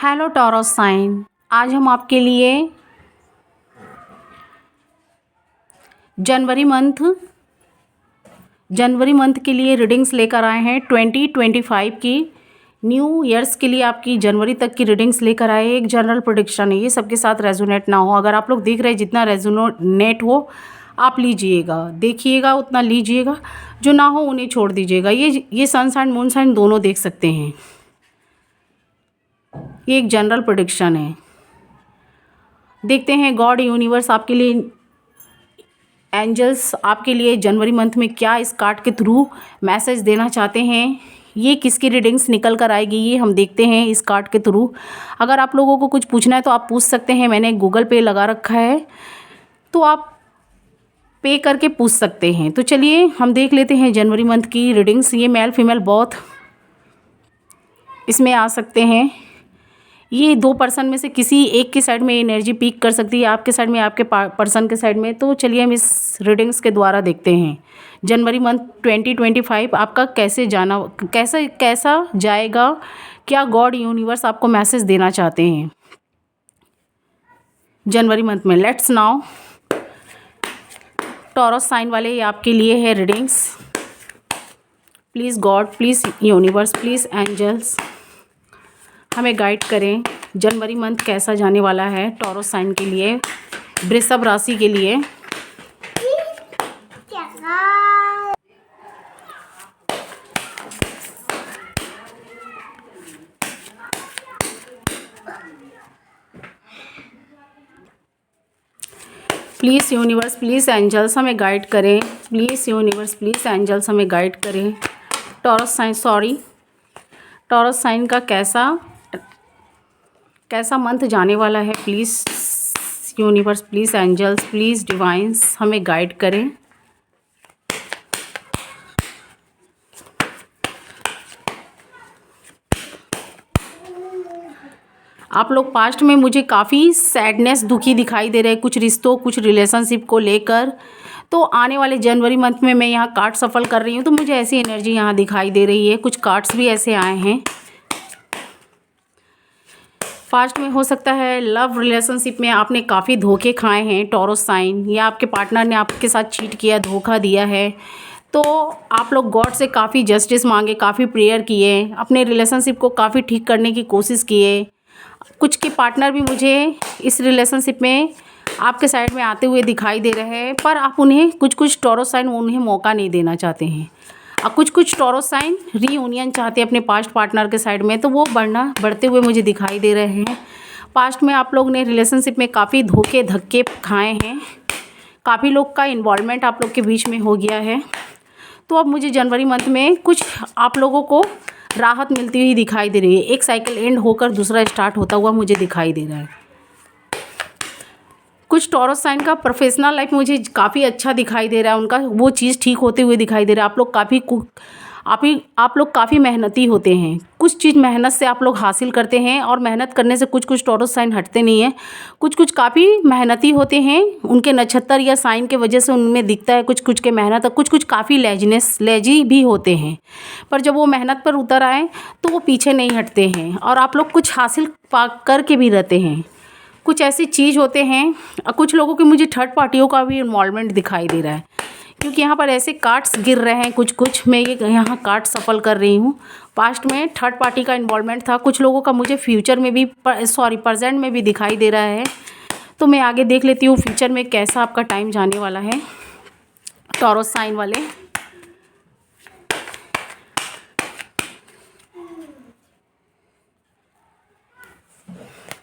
Hello taurus sign. आज हम आपके लिए जनवरी मंथ के लिए रीडिंग्स लेकर आए हैं। 2025 की न्यू ईयर्स के लिए आपकी जनवरी तक की रीडिंग्स लेकर आए हैं। एक जनरल प्रेडिक्शन है, ये सबके साथ रेजोनेट ना हो। अगर आप लोग देख रहे हैं जितना रेजोनेट हो आप लीजिएगा, देखिएगा उतना लीजिएगा, जो ना हो उन्हें छोड़ दीजिएगा। ये सन साइन मून साइन दोनों देख सकते हैं। ये एक जनरल प्रेडिक्शन है। देखते हैं गॉड यूनिवर्स आपके लिए, एंजल्स आपके लिए जनवरी मंथ में क्या इस कार्ड के थ्रू मैसेज देना चाहते हैं। ये किसकी रीडिंग्स निकल कर आएगी ये हम देखते हैं इस कार्ड के थ्रू। अगर आप लोगों को कुछ पूछना है तो आप पूछ सकते हैं। मैंने गूगल पे लगा रखा है तो आप पे करके पूछ सकते हैं। तो चलिए हम देख लेते हैं जनवरी मंथ की रीडिंग्स। ये मेल फीमेल बोथ इसमें आ सकते हैं। ये दो पर्सन में से किसी एक के साइड में एनर्जी पीक कर सकती है, आपके साइड में, आपके पर्सन के साइड में। तो चलिए हम इस रीडिंग्स के द्वारा देखते हैं जनवरी मंथ 2025 आपका कैसा जाएगा, क्या गॉड यूनिवर्स आपको मैसेज देना चाहते हैं जनवरी मंथ में। लेट्स नाउ टॉरस साइन वाले ये आपके लिए है readings. Please God, please universe, please angels हमें गाइड करें। जनवरी मंथ कैसा जाने वाला है टॉरस साइन के लिए, वृषभ राशि के लिए। प्लीज़ यूनिवर्स, प्लीज़ एंजल्स हमें गाइड करें। प्लीज़ यूनिवर्स, प्लीज़ एंजल्स हमें गाइड करें। टॉरस साइन का कैसा मंथ जाने वाला है। Please universe, please angels, please divines हमें गाइड करें। आप लोग पास्ट में मुझे काफ़ी सैडनेस, दुखी दिखाई दे रहे हैं कुछ रिश्तों, कुछ रिलेशनशिप को लेकर। तो आने वाले जनवरी मंथ में मैं यहाँ कार्ड सफल कर रही हूँ तो मुझे ऐसी एनर्जी यहाँ दिखाई दे रही है। कुछ कार्ड्स भी ऐसे आए हैं। पास्ट में हो सकता है लव रिलेशनशिप में आपने काफ़ी धोखे खाए हैं टॉरस साइन, या आपके पार्टनर ने आपके साथ चीट किया, धोखा दिया है। तो आप लोग गॉड से काफ़ी जस्टिस मांगे, काफ़ी प्रेयर किए, अपने रिलेशनशिप को काफ़ी ठीक करने की कोशिश किए। कुछ के पार्टनर भी मुझे इस रिलेशनशिप में आपके साइड में आते हुए दिखाई दे रहे हैं, पर आप उन्हें कुछ टॉरस साइन उन्हें मौका नहीं देना चाहते हैं। और कुछ टॉरस साइन रीयूनियन चाहते हैं अपने पास्ट पार्टनर के साइड में, तो वो बढ़ते हुए मुझे दिखाई दे रहे हैं। पास्ट में आप लोग ने रिलेशनशिप में काफ़ी धोखे धक्के खाए हैं, काफ़ी लोग का इन्वॉल्वमेंट आप लोग के बीच में हो गया है। तो अब मुझे जनवरी मंथ में कुछ आप लोगों को राहत मिलती हुई दिखाई दे रही है। एक साइकिल एंड होकर दूसरा स्टार्ट होता हुआ मुझे दिखाई दे रहा है। कुछ टॉरस साइन का प्रोफेशनल लाइफ मुझे काफ़ी अच्छा दिखाई दे रहा है, उनका वो चीज़ ठीक होते हुए दिखाई दे रहा है। आप लोग काफ़ी मेहनती होते हैं, कुछ चीज़ मेहनत से आप लोग हासिल करते हैं, और मेहनत करने से कुछ टॉरस साइन हटते नहीं हैं। कुछ काफ़ी मेहनती होते हैं, उनके नक्षत्र या साइन के वजह से उनमें दिखता है कुछ के मेहनत, और कुछ काफ़ी लेजी भी होते हैं। पर जब वो मेहनत पर उतर आए तो वो पीछे नहीं हटते हैं, और आप लोग कुछ हासिल करके भी रहते हैं। कुछ ऐसी चीज़ होते हैं। कुछ लोगों के मुझे थर्ड पार्टियों का भी इन्वॉल्वमेंट दिखाई दे रहा है, क्योंकि यहाँ पर ऐसे कार्ड्स गिर रहे हैं। कुछ मैं ये यहाँ कार्ड सफल कर रही हूँ। पास्ट में थर्ड पार्टी का इन्वॉल्वमेंट था, कुछ लोगों का मुझे फ्यूचर में भी प्रेजेंट में भी दिखाई दे रहा है। तो मैं आगे देख लेती हूँ फ्यूचर में कैसा आपका टाइम जाने वाला है टॉरस साइन वाले।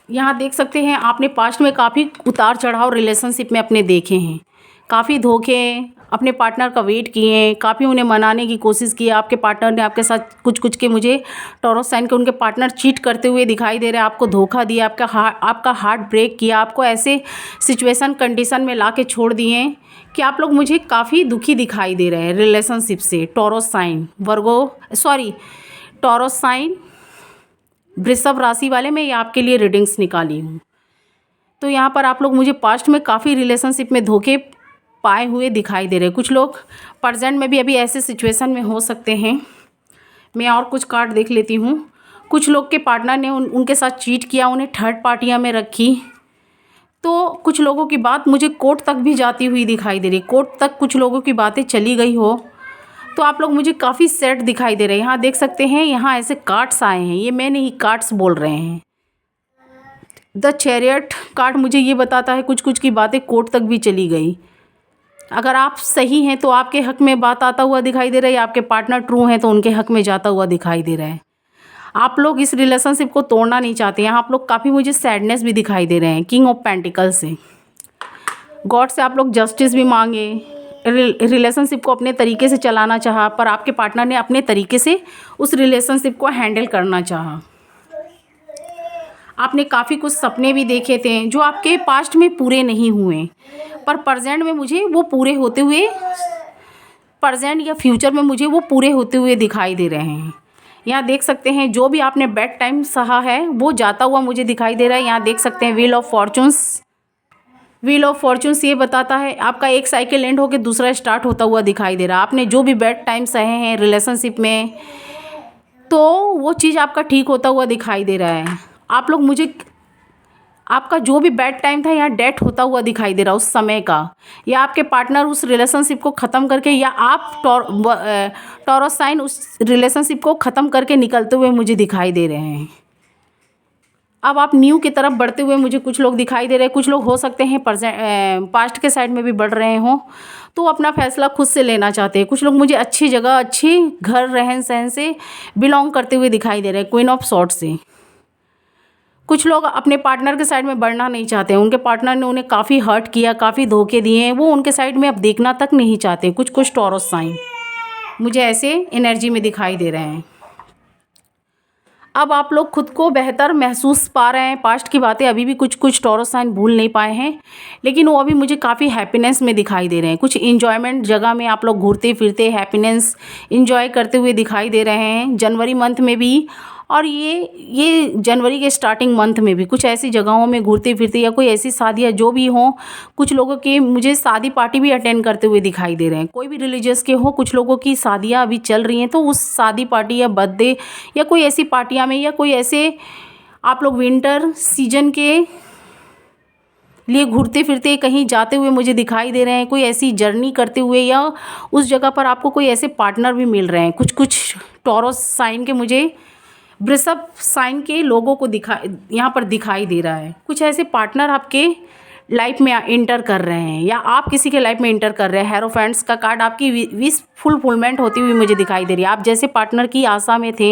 यहाँ देख सकते हैं आपने पास्ट में काफ़ी उतार चढ़ाव रिलेशनशिप में अपने देखे हैं, काफ़ी धोखे, अपने पार्टनर का वेट किए, काफ़ी उन्हें मनाने की कोशिश की। आपके पार्टनर ने आपके साथ कुछ के मुझे टॉरस साइन के उनके पार्टनर चीट करते हुए दिखाई दे रहे हैं, आपको धोखा दिया, आपका हार्ट ब्रेक किया, आपको ऐसे सिचुएशन कंडीशन में ला के छोड़ दिए कि आप लोग मुझे काफ़ी दुखी दिखाई दे रहे हैं रिलेशनशिप से। टॉरस साइन वृषभ राशि वाले मैं ये आपके लिए रीडिंग्स निकाली हूँ। तो यहाँ पर आप लोग मुझे पास्ट में काफ़ी रिलेशनशिप में धोखे पाए हुए दिखाई दे रहे हैं। कुछ लोग प्रेजेंट में भी अभी ऐसे सिचुएशन में हो सकते हैं। मैं और कुछ कार्ड देख लेती हूँ। कुछ लोग के पार्टनर ने उनके साथ चीट किया, उन्हें थर्ड पार्टियाँ में रखी। तो कुछ लोगों की बात मुझे कोर्ट तक भी जाती हुई दिखाई दे रही, कोर्ट तक कुछ लोगों की बातें चली गई हो। तो आप लोग मुझे काफ़ी सैड दिखाई दे रहे हैं। यहाँ देख सकते हैं, यहाँ ऐसे कार्ड्स आए हैं, ये मैं नहीं, कार्ड्स बोल रहे हैं। द चैरियट कार्ड मुझे ये बताता है कुछ कुछ की बातें कोर्ट तक भी चली गई। अगर आप सही हैं तो आपके हक में बात आता हुआ दिखाई दे रहा है, या आपके पार्टनर ट्रू हैं तो उनके हक में जाता हुआ दिखाई दे रहा है। आप लोग इस रिलेशनशिप को तोड़ना नहीं चाहते हैं। आप लोग काफ़ी मुझे सैडनेस भी दिखाई दे रहे हैं। किंग ऑफ पेंटिकल से गॉड से आप लोग जस्टिस भी मांगे, रिलेशनशिप को अपने तरीके से चलाना चाहा, पर आपके पार्टनर ने अपने तरीके से उस रिलेशनशिप को हैंडल करना चाहा। आपने काफ़ी कुछ सपने भी देखे थे जो आपके पास्ट में पूरे नहीं हुए, पर प्रेजेंट में मुझे वो पूरे होते हुए, प्रेजेंट या फ्यूचर में मुझे वो पूरे होते हुए दिखाई दे रहे हैं। यहाँ देख सकते हैं जो भी आपने बैड टाइम सहा है वो जाता हुआ मुझे दिखाई दे रहा है। यहाँ देख सकते हैं wheel of fortunes, wheel of fortunes ये बताता है आपका एक साइकिल एंड होकर दूसरा स्टार्ट होता हुआ दिखाई दे रहा है। आपने जो भी बैड टाइम सहे हैं रिलेशनशिप में, तो वो चीज़ आपका ठीक होता हुआ दिखाई दे रहा है। आप लोग मुझे, आपका जो भी बैड टाइम था यहाँ डेथ होता हुआ दिखाई दे रहा है उस समय का, या आपके पार्टनर उस रिलेशनशिप को ख़त्म करके, या आप टॉरस साइन उस रिलेशनशिप को ख़त्म करके निकलते हुए मुझे दिखाई दे रहे हैं। अब आप न्यू की तरफ बढ़ते हुए मुझे कुछ लोग दिखाई दे रहे हैं। कुछ लोग हो सकते हैं पास्ट के साइड में भी बढ़ रहे हों, तो अपना फैसला खुद से लेना चाहते हैं। कुछ लोग मुझे अच्छी जगह, अच्छी घर, रहन सहन से बिलोंग करते हुए दिखाई दे रहे हैं, क्वीन ऑफ सॉर्ड्स से। कुछ लोग अपने पार्टनर के साइड में बढ़ना नहीं चाहते हैं, उनके पार्टनर ने उन्हें काफ़ी हर्ट किया, काफ़ी धोखे दिए हैं, वो उनके साइड में अब देखना तक नहीं चाहते। कुछ कुछ टॉरस साइन मुझे ऐसे एनर्जी में दिखाई दे रहे हैं। अब आप लोग खुद को बेहतर महसूस पा रहे हैं। पास्ट की बातें अभी भी कुछ कुछ टॉरस साइन भूल नहीं पाए हैं, लेकिन वो अभी मुझे काफ़ी हैप्पीनेस में दिखाई दे रहे हैं। कुछ इन्जॉयमेंट जगह में आप लोग घूरते फिरते हैप्पीनेस इंजॉय करते हुए दिखाई दे रहे हैं जनवरी मंथ में भी, और ये जनवरी के स्टार्टिंग मंथ में भी कुछ ऐसी जगहों में घूरते फिरते, या कोई ऐसी शादियाँ जो भी हों। कुछ लोगों की मुझे शादी पार्टी भी अटेंड करते हुए दिखाई दे रहे हैं। कोई भी रिलीजियस के हो, कुछ लोगों की शादियाँ अभी चल रही हैं, तो उस शादी पार्टी या बर्थडे या कोई ऐसी पार्टियाँ में, या कोई ऐसे आप लोग विंटर सीजन के लिए घूरते फिरते कहीं जाते हुए मुझे दिखाई दे रहे हैं। कोई ऐसी जर्नी करते हुए, या उस जगह पर आपको कोई ऐसे पार्टनर भी मिल रहे हैं। कुछ कुछ टॉरस साइन के, मुझे वृषभ साइन के लोगों को यहाँ पर दिखाई दे रहा है। कुछ ऐसे पार्टनर आपके लाइफ में इंटर कर रहे हैं, या आप किसी के लाइफ में इंटर कर रहे हैं। हेरोफेंट्स का कार्ड आपकी विश फुलफिलमेंट होती हुई मुझे दिखाई दे रही है। आप जैसे पार्टनर की आशा में थे,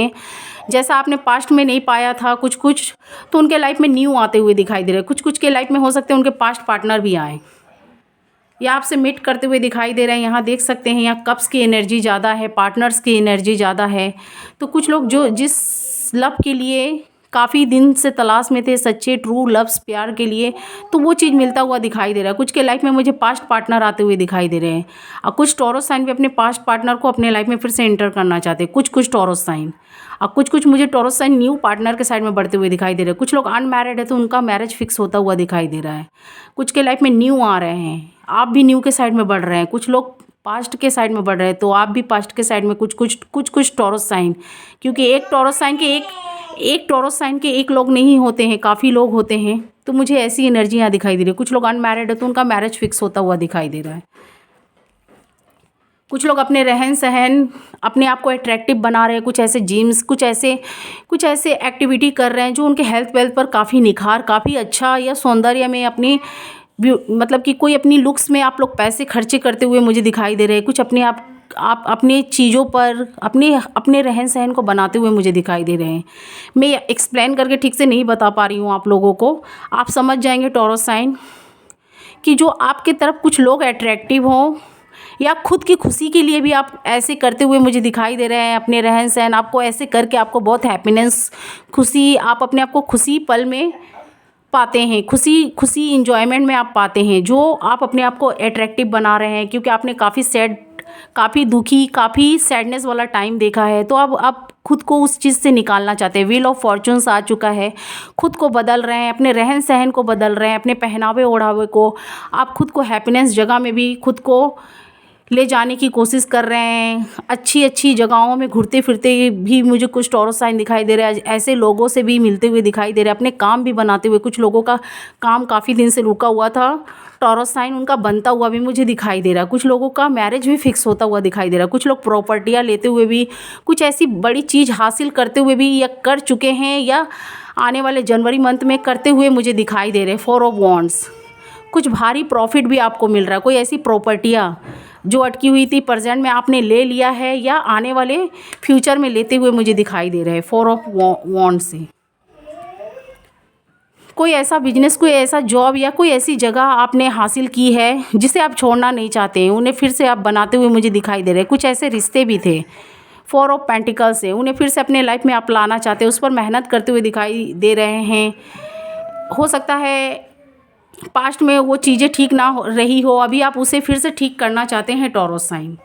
जैसा आपने पास्ट में नहीं पाया था कुछ कुछ, तो उनके लाइफ में न्यू आते हुए दिखाई दे रहे हैं। कुछ कुछ के लाइफ में हो सकते हैं उनके पास्ट पार्टनर भी आए, या आपसे मीट करते हुए दिखाई दे रहे हैं। यहाँ देख सकते हैं, यहाँ कप्स की एनर्जी ज़्यादा है, पार्टनर्स की एनर्जी ज़्यादा है। तो कुछ लोग जो जिस लव के लिए काफ़ी दिन से तलाश में थे, सच्चे ट्रू लव्स प्यार के लिए, तो वो चीज़ मिलता हुआ दिखाई दे रहा है। कुछ के लाइफ में मुझे पास्ट पार्टनर आते हुए दिखाई दे रहे हैं, और कुछ टॉरस साइन भी अपने पास्ट पार्टनर को अपने लाइफ में फिर से एंटर करना चाहते हैं। कुछ कुछ टॉरस साइन, और कुछ कुछ मुझे टॉरस साइन न्यू पार्टनर के साइड में बढ़ते हुए दिखाई दे रहे हैं। कुछ लोग अनमैरिड है तो उनका मैरिज फिक्स होता हुआ दिखाई दे रहा है। कुछ के लाइफ में न्यू आ रहे हैं, आप भी न्यू के साइड में बढ़ रहे हैं। कुछ लोग पास्ट के साइड में बढ़ रहे हैं, तो आप भी पास्ट के साइड में कुछ टॉरस साइन, क्योंकि एक टॉरस साइन के एक लोग नहीं होते हैं, काफ़ी लोग होते हैं। तो मुझे ऐसी एनर्जी यहाँ दिखाई दे रही है। कुछ लोग अनमैरिड है तो उनका मैरिज फिक्स होता हुआ दिखाई दे रहा है। कुछ लोग अपने रहन सहन, अपने आप को अट्रैक्टिव बना रहे हैं। कुछ ऐसे जिम्स, कुछ ऐसे एक्टिविटी कर रहे हैं जो उनके हेल्थ वेल्थ पर काफ़ी निखार, काफ़ी अच्छा, या सौंदर्य में अपनी मतलब कि कोई अपनी लुक्स में आप लोग पैसे खर्चे करते हुए मुझे दिखाई दे रहे हैं। कुछ अपने आप अपने चीज़ों पर, अपने रहन सहन को बनाते हुए मुझे दिखाई दे रहे हैं। मैं एक्सप्लेन करके ठीक से नहीं बता पा रही हूँ आप लोगों को, आप समझ जाएंगे टॉरस साइन, कि जो आपके तरफ कुछ लोग अट्रैक्टिव हों, या खुद की खुशी के लिए भी आप ऐसे करते हुए मुझे दिखाई दे रहे हैं। अपने रहन सहन आपको ऐसे करके आपको बहुत हैप्पीनेस, खुशी, आप अपने आप को खुशी पल में पाते हैं, खुशी इंजॉयमेंट में आप पाते हैं, जो आप अपने आप को अट्रैक्टिव बना रहे हैं। क्योंकि आपने काफ़ी सैड, काफ़ी दुखी, काफ़ी सैडनेस वाला टाइम देखा है, तो अब आप खुद को उस चीज़ से निकालना चाहते हैं। व्हील ऑफ फॉर्चून्स आ चुका है, खुद को बदल रहे हैं, अपने रहन सहन को बदल रहे हैं, अपने पहनावे ओढ़ावे को, आप खुद को हैप्पीनेस जगह में भी खुद को ले जाने की कोशिश कर रहे हैं। अच्छी अच्छी जगहों में घूरते फिरते भी मुझे कुछ टॉरस साइन दिखाई दे रहा है। ऐसे लोगों से भी मिलते हुए दिखाई दे रहे हैं, अपने काम भी बनाते हुए। कुछ लोगों का काम काफ़ी दिन से रुका हुआ था, टॉरस साइन उनका बनता हुआ भी मुझे दिखाई दे रहा है। कुछ लोगों का मैरिज भी फिक्स होता हुआ दिखाई दे रहा है। कुछ लोग प्रॉपर्टियाँ लेते हुए भी, कुछ ऐसी बड़ी चीज़ हासिल करते हुए भी, या कर चुके हैं या आने वाले जनवरी मंथ में करते हुए मुझे दिखाई दे रहे हैं। 4 ऑफ वॉन्ड्स, कुछ भारी प्रॉफिट भी आपको मिल रहा है। कोई ऐसी प्रॉपर्टियाँ जो अटकी हुई थी प्रेजेंट में आपने ले लिया है या आने वाले फ्यूचर में लेते हुए मुझे दिखाई दे रहे हैं 4 ऑफ वॉन्ड से। कोई ऐसा बिजनेस, कोई ऐसा जॉब या कोई ऐसी जगह आपने हासिल की है जिसे आप छोड़ना नहीं चाहते हैं, उन्हें फिर से आप बनाते हुए मुझे दिखाई दे रहे हैं। कुछ ऐसे रिश्ते भी थे 4 ऑफ पेंटिकल्स से, उन्हें फिर से अपने लाइफ में आप लाना चाहते हैं, उस पर मेहनत करते हुए दिखाई दे रहे हैं। हो सकता है पास्ट में वो चीज़ें ठीक ना रही हो, अभी आप उसे फिर से ठीक करना चाहते हैं टॉरस साइन।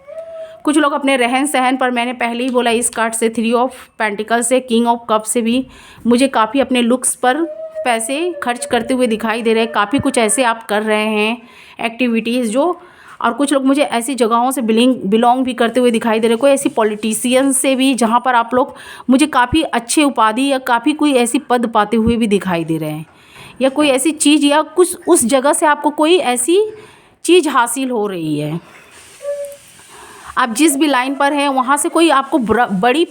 कुछ लोग अपने रहन सहन पर, मैंने पहले ही बोला इस कार्ड से 3 ऑफ पेंटिकल से, किंग ऑफ कप से भी मुझे काफ़ी अपने लुक्स पर पैसे खर्च करते हुए दिखाई दे रहे हैं। काफ़ी कुछ ऐसे आप कर रहे हैं एक्टिविटीज़ जो, और कुछ लोग मुझे ऐसी जगहों से बिलोंग भी करते हुए दिखाई दे रहे हैं। कोई ऐसी पॉलिटिशियन से भी जहाँ पर आप लोग मुझे काफ़ी अच्छे उपाधि या काफ़ी कोई ऐसी पद पाते हुए भी दिखाई दे रहे हैं, या कोई ऐसी चीज़ या कुछ उस जगह से आपको कोई ऐसी चीज़ हासिल हो रही है। आप जिस भी लाइन पर हैं वहाँ से कोई आपको बड़ी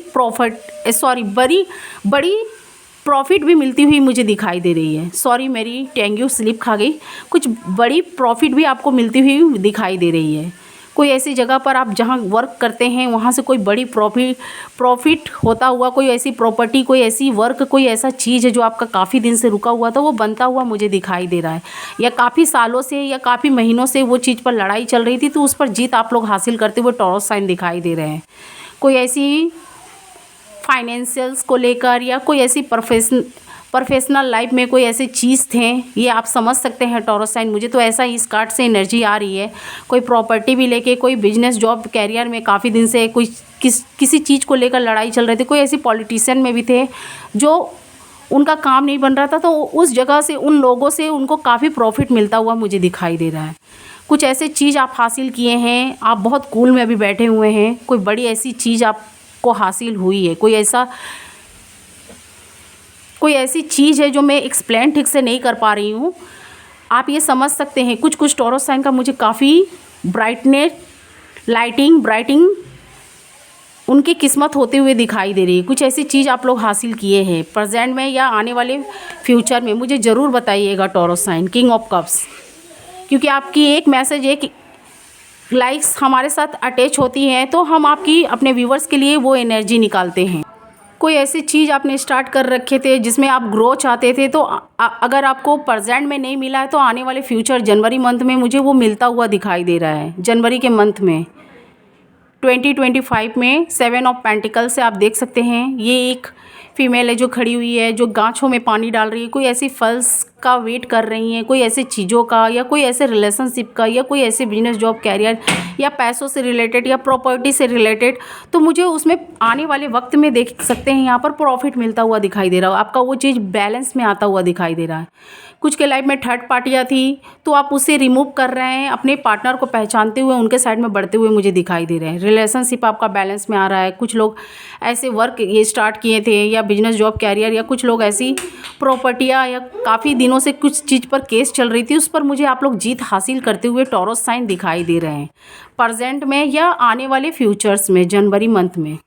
प्रॉफिट भी मिलती हुई मुझे दिखाई दे रही है। सॉरी मेरी टेंग्यू स्लिप खा गई। कुछ बड़ी प्रॉफिट भी आपको मिलती हुई दिखाई दे रही है। कोई ऐसी जगह पर आप जहाँ वर्क करते हैं वहाँ से कोई बड़ी प्रॉफिट होता हुआ, कोई ऐसी प्रॉपर्टी, कोई ऐसी वर्क, कोई ऐसा चीज़ है जो आपका काफ़ी दिन से रुका हुआ था, वो बनता हुआ मुझे दिखाई दे रहा है। या काफ़ी सालों से या काफ़ी महीनों से वो चीज़ पर लड़ाई चल रही थी, तो उस पर जीत आप लोग हासिल करते हुए टॉरस साइन दिखाई दे रहे हैं। कोई ऐसी फाइनेंशियल्स को लेकर या कोई ऐसी प्रोफेशनल लाइफ में कोई ऐसे चीज़ थे, ये आप समझ सकते हैं टॉरस साइन। मुझे तो ऐसा इस कार्ड से एनर्जी आ रही है। कोई प्रॉपर्टी भी लेके, कोई बिजनेस जॉब कैरियर में काफ़ी दिन से कोई किसी चीज़ को लेकर लड़ाई चल रही थी। कोई ऐसी पॉलिटिशियन में भी थे जो उनका काम नहीं बन रहा था, तो उस जगह से उन लोगों से उनको काफ़ी प्रॉफिट मिलता हुआ मुझे दिखाई दे रहा है। कुछ ऐसे चीज़ आप हासिल किए हैं, आप बहुत कूल में अभी बैठे हुए हैं, कोई बड़ी ऐसी चीज़ आपको हासिल हुई है। कोई ऐसी चीज़ है जो मैं एक्सप्लेन ठीक से नहीं कर पा रही हूँ, आप ये समझ सकते हैं। कुछ टॉरस साइन का मुझे काफ़ी ब्राइटिंग उनकी किस्मत होते हुए दिखाई दे रही है। कुछ ऐसी चीज़ आप लोग हासिल किए हैं प्रेजेंट में या आने वाले फ्यूचर में, मुझे ज़रूर बताइएगा Taurus sign. King of cups, क्योंकि आपकी एक मैसेज, एक लाइक्स हमारे साथ अटैच होती हैं, तो हम आपकी अपने व्यूवर्स के लिए वो एनर्जी निकालते हैं। कोई ऐसी चीज़ आपने स्टार्ट कर रखे थे जिसमें आप ग्रो चाहते थे, तो अगर आपको प्रेजेंट में नहीं मिला है तो आने वाले फ्यूचर जनवरी मंथ में मुझे वो मिलता हुआ दिखाई दे रहा है। जनवरी के मंथ में 2025 में 7 ऑफ पेंटिकल से आप देख सकते हैं, ये एक फीमेल है जो खड़ी हुई है, जो गांछों में पानी डाल रही है। कोई ऐसी फल्स का वेट कर रही हैं, कोई ऐसी चीज़ों का, या कोई ऐसे रिलेशनशिप का, या कोई ऐसे बिजनेस जॉब कैरियर या पैसों से रिलेटेड या प्रॉपर्टी से रिलेटेड। तो मुझे उसमें आने वाले वक्त में देख सकते हैं यहाँ पर प्रॉफिट मिलता हुआ दिखाई दे रहा है। आपका वो चीज़ बैलेंस में आता हुआ दिखाई दे रहा है। कुछ के लाइफ में थर्ड पार्टियाँ थी, तो आप उसे रिमूव कर रहे हैं, अपने पार्टनर को पहचानते हुए उनके साइड में बढ़ते हुए मुझे दिखाई दे रहे हैं। रिलेशनशिप आपका बैलेंस में आ रहा है। कुछ लोग ऐसे वर्क ये स्टार्ट किए थे, या बिजनेस जॉब कैरियर, या कुछ लोग ऐसी प्रॉपर्टियाँ, या काफ़ी दिनों से कुछ चीज़ पर केस चल रही थी, उस पर मुझे आप लोग जीत हासिल करते हुए टॉरस साइन दिखाई दे रहे हैं प्रेजेंट में या आने वाले फ्यूचर्स में जनवरी मंथ में।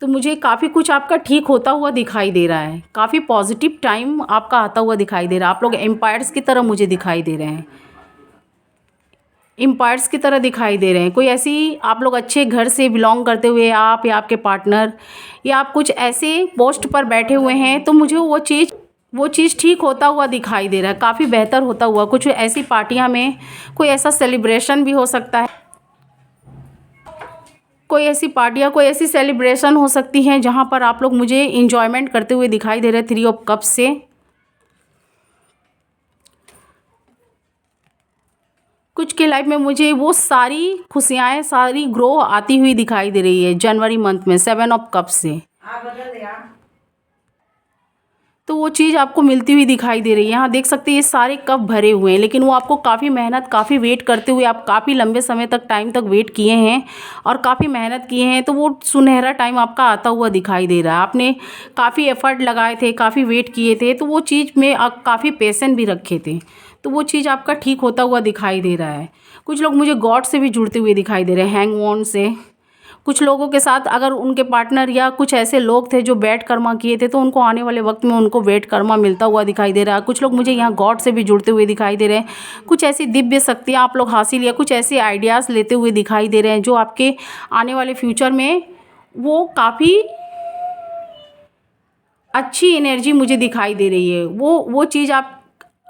तो मुझे काफ़ी कुछ आपका ठीक होता हुआ दिखाई दे रहा है। काफ़ी पॉजिटिव टाइम आपका आता हुआ दिखाई दे रहा है। आप लोग एम्पायर्स की तरह मुझे दिखाई दे रहे हैं, एम्पायर्स की तरह दिखाई दे रहे हैं। कोई ऐसी आप लोग अच्छे घर से बिलोंग करते हुए, आप या आपके पार्टनर, या आप कुछ ऐसे पोस्ट पर बैठे हुए हैं, तो मुझे वो चीज़ ठीक होता हुआ दिखाई दे रहा है, काफ़ी बेहतर होता हुआ। कुछ ऐसी पार्टियां में कोई ऐसा सेलिब्रेशन भी हो सकता है, कोई ऐसी पार्टियां, कोई ऐसी सेलिब्रेशन हो सकती हैं जहां पर आप लोग मुझे इंजॉयमेंट करते हुए दिखाई दे रहे हैं 3 ऑफ कप्स से। कुछ के लाइफ में मुझे वो सारी खुशियाँ, सारी ग्रो आती हुई दिखाई दे रही है जनवरी मंथ में 7 ऑफ कप्स से। तो वो चीज़ आपको मिलती हुई दिखाई दे रही है। यहाँ देख सकते हैं ये सारे कप भरे हुए हैं, लेकिन वो आपको काफ़ी मेहनत, काफ़ी वेट करते हुए, आप काफ़ी लंबे समय तक टाइम तक वेट किए हैं और काफ़ी मेहनत किए हैं, तो वो सुनहरा टाइम आपका आता हुआ दिखाई दे रहा है। आपने काफ़ी एफर्ट लगाए थे, काफ़ी वेट किए थे, तो वो चीज़ में आप काफ़ी पेशेंस भी रखे थे, तो वो चीज़ आपका ठीक होता हुआ दिखाई दे रहा है। कुछ लोग मुझे गॉड से भी जुड़ते हुए दिखाई दे रहे हैं, हैंग ऑन से। कुछ लोगों के साथ अगर उनके पार्टनर या कुछ ऐसे लोग थे जो बैड कर्मा किए थे, तो उनको आने वाले वक्त में उनको बैड कर्मा मिलता हुआ दिखाई दे रहा है। कुछ लोग मुझे यहाँ गॉड से भी जुड़ते हुए दिखाई दे रहे हैं। कुछ ऐसी दिव्य शक्तियाँ आप लोग हासिल या कुछ ऐसे आइडियाज़ लेते हुए दिखाई दे रहे हैं जो आपके आने वाले फ्यूचर में वो काफ़ी अच्छी एनर्जी मुझे दिखाई दे रही है। वो चीज़ आप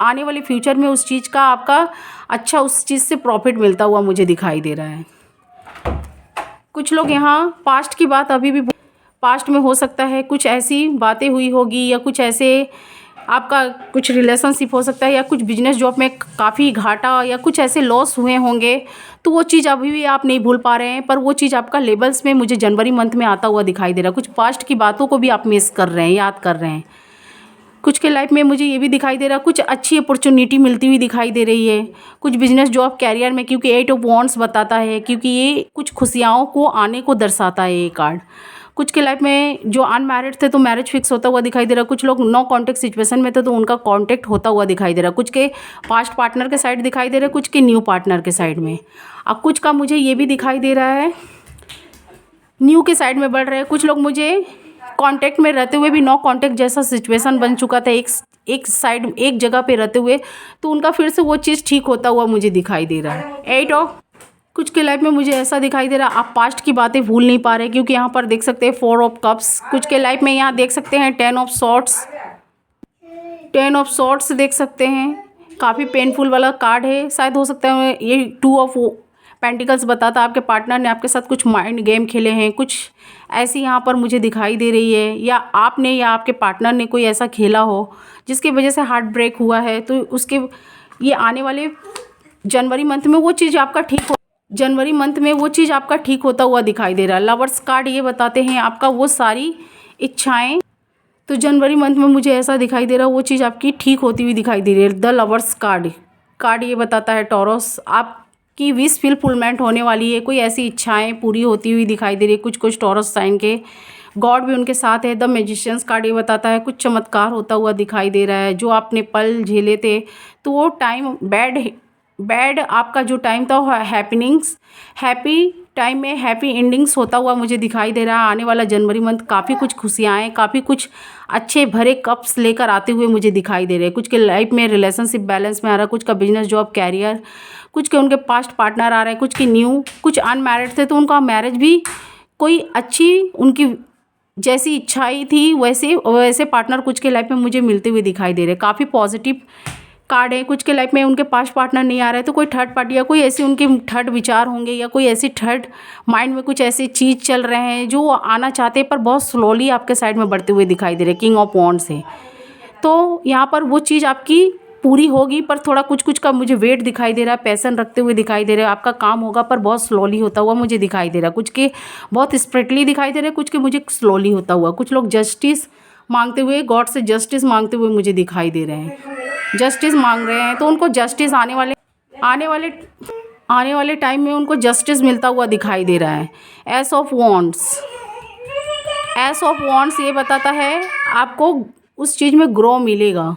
आने वाले फ्यूचर में उस चीज़ का आपका अच्छा उस चीज़ से प्रॉफिट मिलता हुआ मुझे दिखाई दे रहा है। कुछ लोग यहाँ पास्ट की बात अभी भी पास्ट में हो सकता है, कुछ ऐसी बातें हुई होगी या कुछ ऐसे आपका कुछ रिलेशनशिप हो सकता है या कुछ बिजनेस जॉब में काफ़ी घाटा या कुछ ऐसे लॉस हुए होंगे, तो वो चीज़ अभी भी आप नहीं भूल पा रहे हैं, पर वो चीज़ आपका लेवल्स में मुझे जनवरी मंथ में आता हुआ दिखाई दे रहा है। कुछ पास्ट की बातों को भी आप मिस कर रहे हैं, याद कर रहे हैं। कुछ के लाइफ में मुझे ये भी दिखाई दे रहा है, कुछ अच्छी अपॉर्चुनिटी मिलती हुई दिखाई दे रही है, कुछ बिजनेस जॉब कैरियर में, क्योंकि 8 ऑफ वॉन्ड्स बताता है, क्योंकि ये कुछ खुशियों को आने को दर्शाता है ये कार्ड। कुछ के लाइफ में जो अनमैरिड थे तो मैरिज फिक्स होता हुआ दिखाई दे रहा है। कुछ लोग नो कॉन्टेक्ट सिचुएशन में थे तो उनका कॉन्टेक्ट होता हुआ दिखाई दे रहा है। कुछ के पास्ट पार्टनर के साइड दिखाई दे रहा है, कुछ के न्यू पार्टनर के साइड में। अब कुछ का मुझे ये भी दिखाई दे रहा है न्यू के साइड में बढ़ रहे हैं। कुछ लोग मुझे कांटेक्ट में रहते हुए भी नो कांटेक्ट जैसा सिचुएशन बन चुका था, एक साइड एक जगह पे रहते हुए, तो उनका फिर से वो चीज़ ठीक होता हुआ मुझे दिखाई दे रहा है। 8 ऑफ कुछ के लाइफ में मुझे ऐसा दिखाई दे रहा है आप पास्ट की बातें भूल नहीं पा रहे, क्योंकि यहाँ पर देख सकते हैं 4 ऑफ कप्स। कुछ के लाइफ में यहाँ देख सकते हैं 10 ऑफ सॉर्ट्स, 10 ऑफ सॉर्ट्स देख सकते हैं, काफ़ी पेनफुल वाला कार्ड है। शायद हो सकता है ये 2 ऑफ पेंटिकल्स बताता आपके पार्टनर ने आपके साथ कुछ माइंड गेम खेले हैं, कुछ ऐसी यहाँ पर मुझे दिखाई दे रही है, या आपने या आपके पार्टनर ने कोई ऐसा खेला हो जिसकी वजह से हार्ट ब्रेक हुआ है, तो उसके ये आने वाले जनवरी मंथ में वो चीज़ आपका ठीक हो, जनवरी मंथ में वो चीज़ आपका ठीक होता हुआ दिखाई दे रहा है। लवर्स कार्ड ये बताते हैं आपका वो सारी इच्छाएं, तो जनवरी मंथ में मुझे ऐसा दिखाई दे रहा है वो चीज़ आपकी ठीक होती हुई दिखाई दे रही है। द लवर्स कार्ड ये बताता है टॉरस आपकी विश फुलफिलमेंट होने वाली है, कोई ऐसी इच्छाएं पूरी होती हुई दिखाई दे रही है। कुछ टॉरस साइन के गॉड भी उनके साथ है। द मैजिशियंस कार्ड ये बताता है कुछ चमत्कार होता हुआ दिखाई दे रहा है। जो आपने पल झेले थे तो वो टाइम बैड आपका जो टाइम था हैप्पी टाइम में हैप्पी एंडिंग्स होता हुआ मुझे दिखाई दे रहा है। आने वाला जनवरी मंथ काफ़ी कुछ खुशियाँ हैं, काफ़ी कुछ अच्छे भरे कप्स लेकर आते हुए मुझे दिखाई दे रहे हैं। कुछ के लाइफ में रिलेशनशिप बैलेंस में आ रहा है, कुछ का बिजनेस जॉब कैरियर, कुछ के उनके पास्ट पार्टनर आ रहे हैं, कुछ के न्यू, कुछ अनमैरिड थे तो उनका मैरिज भी कोई अच्छी उनकी जैसी इच्छाई थी वैसे पार्टनर कुछ के लाइफ में मुझे मिलते हुए दिखाई दे रहे हैं। काफ़ी पॉजिटिव कार्ड है। कुछ के लाइफ में उनके पास पार्टनर नहीं आ रहा है तो कोई थर्ड पार्टी या कोई ऐसी उनके थर्ड विचार होंगे या कोई ऐसी थर्ड माइंड में कुछ ऐसी चीज़ चल रहे हैं जो वो आना चाहते हैं पर बहुत स्लोली आपके साइड में बढ़ते हुए दिखाई दे रहे हैं। किंग ऑफ वॉन्ड्स है तो यहाँ पर वो चीज़ आपकी पूरी होगी पर थोड़ा कुछ का मुझे वेट दिखाई दे रहा है, पैसन रखते हुए दिखाई दे रहा है। आपका काम होगा पर बहुत स्लोली होता हुआ मुझे दिखाई दे रहा है। कुछ के बहुत स्प्रिटली दिखाई दे रहे हैं, कुछ के मुझे स्लोली होता हुआ। कुछ लोग जस्टिस मांगते हुए गॉड से जस्टिस मांगते हुए मुझे दिखाई दे रहे हैं, जस्टिस मांग रहे हैं तो उनको जस्टिस आने वाले टाइम में उनको जस्टिस मिलता हुआ दिखाई दे रहा है। एस ऑफ वॉन्ड्स ये बताता है आपको उस चीज़ में ग्रो मिलेगा,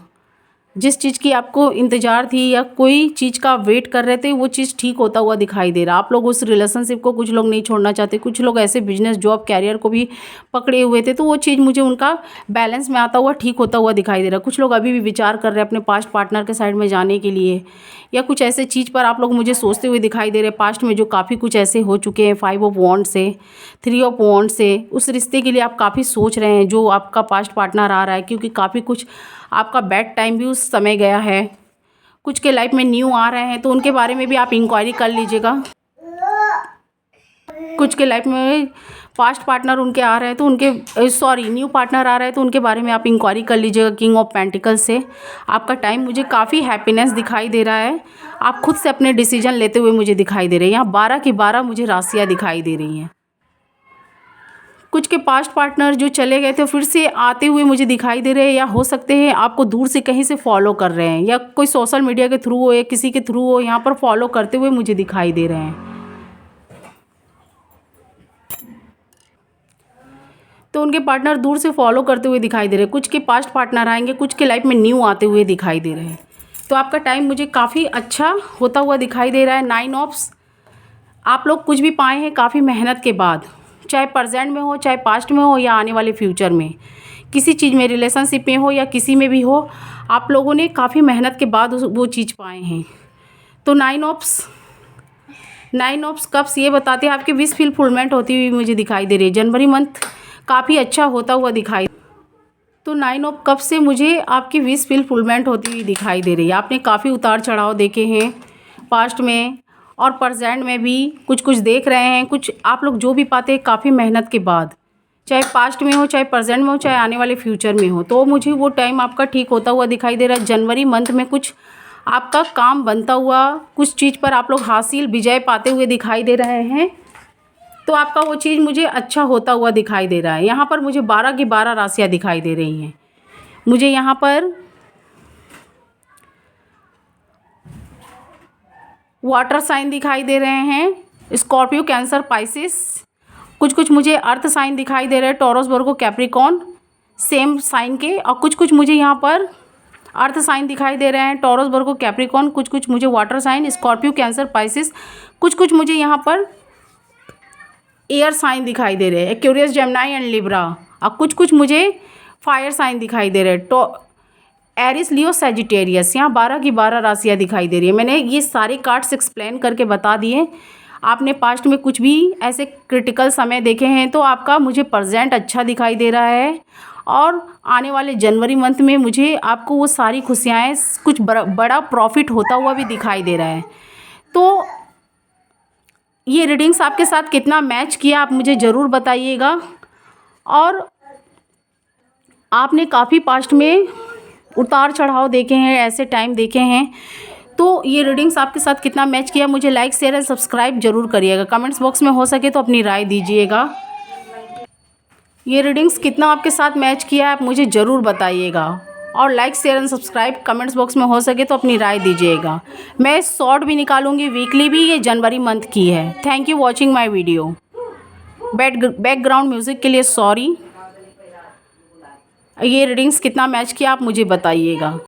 जिस चीज़ की आपको इंतज़ार थी या कोई चीज़ का वेट कर रहे थे वो चीज़ ठीक होता हुआ दिखाई दे रहा है। आप लोग उस रिलेशनशिप को कुछ लोग नहीं छोड़ना चाहते, कुछ लोग ऐसे बिजनेस जॉब कैरियर को भी पकड़े हुए थे तो वो चीज़ मुझे उनका बैलेंस में आता हुआ ठीक होता हुआ दिखाई दे रहा है। कुछ लोग अभी भी विचार कर रहे हैं अपने पास्ट पार्टनर के साइड में जाने के लिए या कुछ ऐसे चीज़ पर आप लोग मुझे सोचते हुए दिखाई दे रहे हैं पास्ट में जो काफ़ी कुछ ऐसे हो चुके हैं। 5 ऑफ वॉन्ड्स से 3 ऑफ वॉन्ड्स से उस रिश्ते के लिए आप काफ़ी सोच रहे हैं जो आपका पास्ट पार्टनर आ रहा है, क्योंकि काफ़ी कुछ आपका बैड टाइम भी उस समय गया है। कुछ के लाइफ में न्यू आ रहे हैं तो उनके बारे में भी आप इंक्वायरी कर लीजिएगा। कुछ के लाइफ में पास्ट पार्टनर उनके आ रहे हैं तो उनके न्यू पार्टनर आ रहे हैं तो उनके बारे में आप इंक्वायरी कर लीजिएगा। किंग ऑफ पेंटिकल्स से आपका टाइम मुझे काफ़ी हैप्पीनेस दिखाई दे रहा है, आप खुद से अपने डिसीजन लेते हुए मुझे दिखाई दे रहे हैं। यहाँ 12 की 12 मुझे राशियाँ दिखाई दे रही हैं। कुछ के पास्ट पार्टनर जो चले गए थे फिर से आते हुए मुझे दिखाई दे रहे हैं, या हो सकते हैं आपको दूर से कहीं से फॉलो कर रहे हैं, या कोई सोशल मीडिया के थ्रू हो या किसी के थ्रू हो, यहाँ पर फॉलो करते हुए मुझे दिखाई दे रहे हैं। तो उनके पार्टनर दूर से फॉलो करते हुए दिखाई दे रहे हैं। कुछ के पास्ट पार्टनर आएंगे, कुछ के लाइफ में न्यू आते हुए दिखाई दे रहे हैं। तो आपका टाइम मुझे काफ़ी अच्छा होता हुआ दिखाई दे रहा है। 9 ऑफ्स, आप लोग कुछ भी पाए हैं काफ़ी मेहनत के बाद, चाहे प्रेजेंट में हो, चाहे पास्ट में हो, या आने वाले फ्यूचर में, किसी चीज़ में, रिलेशनशिप में हो या किसी में भी हो, आप लोगों ने काफ़ी मेहनत के बाद वो चीज़ पाए हैं। तो 9 ऑफ्स कप्स ये बताते हैं आपकी विश फुलफिलमेंट होती हुई मुझे दिखाई दे रही है। जनवरी मंथ काफ़ी अच्छा होता हुआ दिखाई, तो 9 ऑफ कप्स से मुझे आपकी विश फुलफिलमेंट होती हुई दिखाई दे रही है। आपने काफ़ी उतार चढ़ाव देखे हैं पास्ट में और प्रेजेंट में भी, कुछ कुछ देख रहे हैं। कुछ आप लोग जो भी पाते हैं काफ़ी मेहनत के बाद, चाहे पास्ट में हो, चाहे प्रेजेंट में हो, चाहे आने वाले फ्यूचर में हो, तो मुझे वो टाइम आपका ठीक होता हुआ दिखाई दे रहा है। जनवरी मंथ में कुछ आपका काम बनता हुआ, कुछ चीज़ पर आप लोग हासिल विजय पाते हुए दिखाई दे रहे हैं। तो आपका वो चीज़ मुझे अच्छा होता हुआ दिखाई दे रहा है। यहाँ पर मुझे 12 की 12 राशियाँ दिखाई दे रही हैं। मुझे यहाँ पर वाटर साइन दिखाई दे रहे हैं, स्कॉर्पियो, कैंसर, पाइसिस। कुछ मुझे अर्थ साइन दिखाई दे रहे हैं, टॉरस, वर्गो, कैप्रिकॉन, सेम साइन के। और कुछ मुझे यहाँ पर अर्थ साइन दिखाई दे रहे हैं, टॉरस, वर्गो, कैप्रिकॉन। कुछ मुझे water sign, Scorpio, Cancer, Pisces. कुछ मुझे यहाँ पर एयर साइन दिखाई दे रहे हैं, एक्वेरियस, जेमिनी एंड लिब्रा। और कुछ मुझे फायर साइन दिखाई दे रहे हैं, तो एरिस, लियो, सैजिटेरियस। यहाँ 12 की 12 राशियाँ दिखाई दे रही है। मैंने ये सारे कार्ड्स एक्सप्लेन करके बता दिए। आपने पास्ट में कुछ भी ऐसे क्रिटिकल समय देखे हैं तो आपका मुझे प्रेजेंट अच्छा दिखाई दे रहा है, और आने वाले जनवरी मंथ में मुझे आपको वो सारी खुशियाँ, कुछ बड़ा प्रॉफिट होता हुआ भी दिखाई दे रहा है। तो ये रीडिंग्स आपके साथ कितना मैच किया आप मुझे ज़रूर बताइएगा। और आपने काफ़ी पास्ट में उतार चढ़ाव देखे हैं, ऐसे टाइम देखे हैं, तो ये रीडिंग्स आपके साथ कितना मैच किया मुझे लाइक, शेयर एंड सब्सक्राइब जरूर करिएगा। कमेंट्स बॉक्स में हो सके तो अपनी राय दीजिएगा। ये रीडिंग्स कितना आपके साथ मैच किया है आप मुझे ज़रूर बताइएगा, और like, share and subscribe comments box में हो सके तो अपनी राय दीजिएगा। मैं शॉर्ट भी निकालूंगी वीकली भी, ये जनवरी मंथ की है। Thank you watching my video. Background music के लिए सॉरी। ये रीडिंग्स कितना मैच किया आप मुझे बताइएगा।